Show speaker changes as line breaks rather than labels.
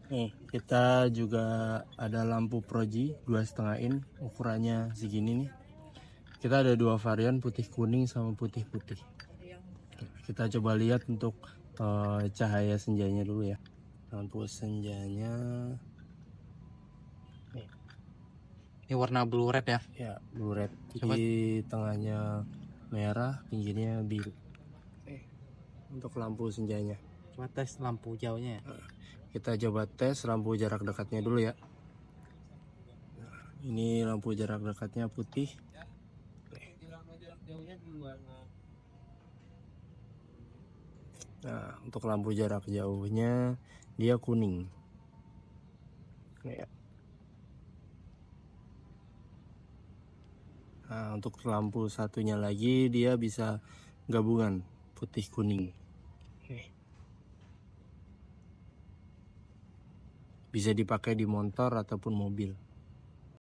Nih, kita juga ada lampu proji 2,5 in, ukurannya segini nih. Kita ada dua varian, putih kuning sama putih putih. Kita coba lihat untuk cahaya senjanya dulu ya. Lampu senjanya
Ini warna blue red ya?
ya blue red.
Coba.
Di tengahnya merah, pinggirnya biru. Untuk lampu senjanya.
Coba tes lampu jauhnya ya.
Kita coba tes lampu jarak dekatnya dulu ya. Ini lampu jarak dekatnya putih. Nah, untuk lampu jarak jauhnya dia kuning. Nah, untuk lampu satunya lagi dia bisa gabungan putih kuning. Bisa dipakai di motor ataupun mobil.